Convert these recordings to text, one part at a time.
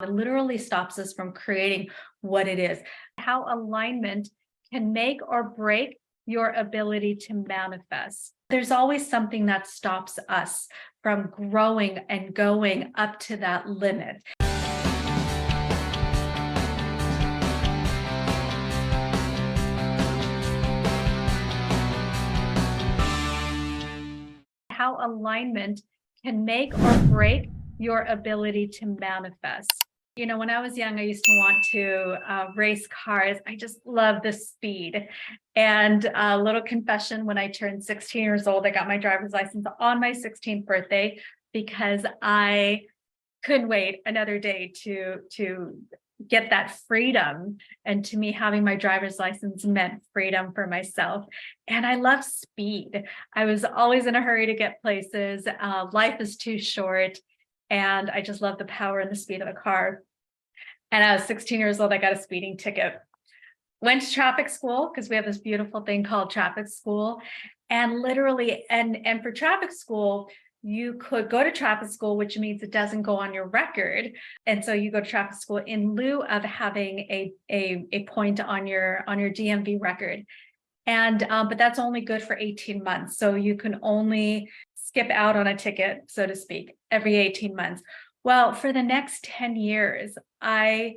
It literally stops us from creating what it is. How alignment can make or break your ability to manifest. There's always something that stops us from growing and going up to that limit. How alignment can make or break your ability to manifest. You know, when I was young, I used to want to race cars. I just love the speed. And a little confession, when I turned 16 years old, I got my driver's license on my 16th birthday because I couldn't wait another day to get that freedom. And to me, having my driver's license meant freedom for myself. And I love speed. I was always in a hurry to get places. Life is too short. And I just love the power and the speed of a car. And I was 16 years old, I got a speeding ticket. Went to traffic school because we have this beautiful thing called traffic school. And literally, and for traffic school, you could go to traffic school, which means it doesn't go on your record. And so you go to traffic school in lieu of having a point on your DMV record. And but that's only good for 18 months. So you can only skip out on a ticket, so to speak, every 18 months. Well, for the next 10 years, I,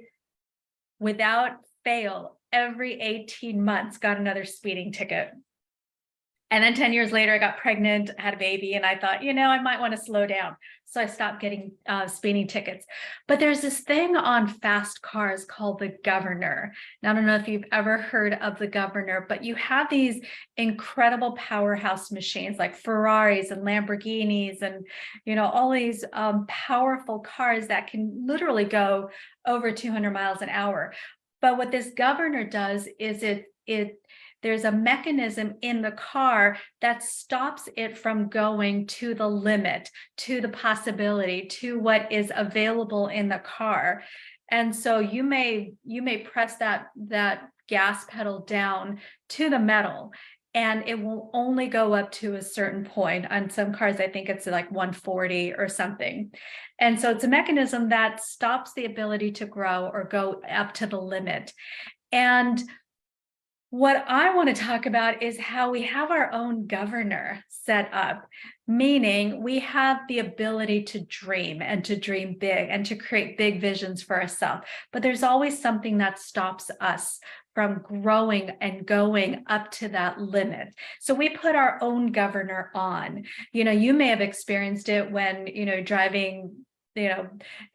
without fail, every 18 months got another speeding ticket. And then 10 years later, I got pregnant, had a baby, and I thought, you know, I might want to slow down. So I stopped getting speeding tickets. But there's this thing on fast cars called the governor. Now, I don't know if you've ever heard of the governor, but you have these incredible powerhouse machines like Ferraris and Lamborghinis and, you know, all these powerful cars that can literally go over 200 miles an hour. But what this governor does is there's a mechanism in the car that stops it from going to the limit, to the possibility, to what is available in the car. And so you may press that gas pedal down to the metal, and it will only go up to a certain point. On some cars, I think it's like 140 or something. And so it's a mechanism that stops the ability to grow or go up to the limit. And what I want to talk about is how we have our own governor set up, meaning we have the ability to dream and to dream big and to create big visions for ourselves. But there's always something that stops us from growing and going up to that limit. So we put our own governor on. You know, you may have experienced it when, you know, driving, you know,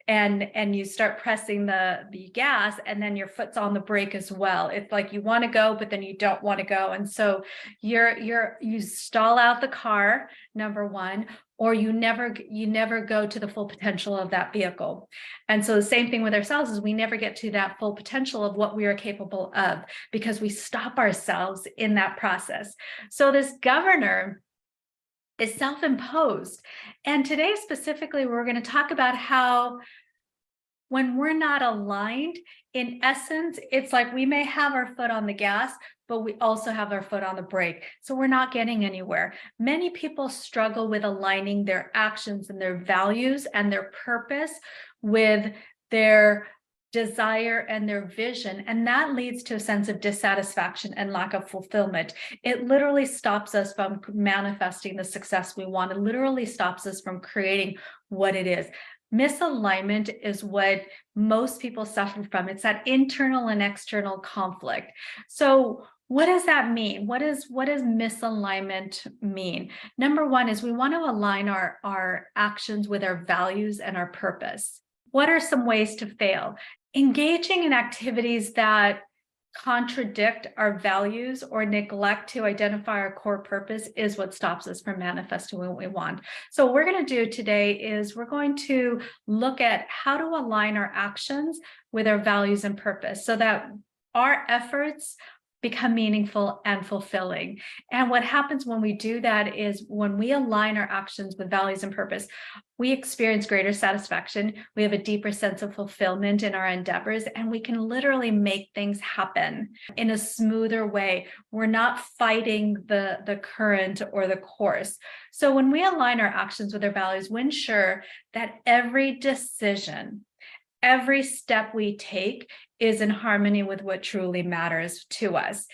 and you start pressing the gas, and then your foot's on the brake as well. It's like you want to go, but then you don't want to go. And so you stall out the car, number one, or you never go to the full potential of that vehicle. And so the same thing with ourselves is we never get to that full potential of what we are capable of because we stop ourselves in that process. So this governor is self-imposed. And today specifically, we're going to talk about how when we're not aligned, in essence, it's like we may have our foot on the gas, but we also have our foot on the brake. So we're not getting anywhere. Many people struggle with aligning their actions and their values and their purpose with their desire and their vision, and that leads to a sense of dissatisfaction and lack of fulfillment. It literally stops us from manifesting the success we want. It literally stops us from creating what it is. Misalignment is what most people suffer from. It's that internal and external conflict. So what does that mean? What does misalignment mean? Number one is we want to align our actions with our values and our purpose. What are some ways to fail? Engaging in activities that contradict our values or neglect to identify our core purpose is what stops us from manifesting what we want. So what we're going to do today is we're going to look at how to align our actions with our values and purpose so that our efforts become meaningful and fulfilling. And what happens when we do that is when we align our actions with values and purpose, we experience greater satisfaction. We have a deeper sense of fulfillment in our endeavors, and we can literally make things happen in a smoother way. We're not fighting the current or the course. So when we align our actions with our values, we ensure that every decision, every step we take is in harmony with what truly matters to us.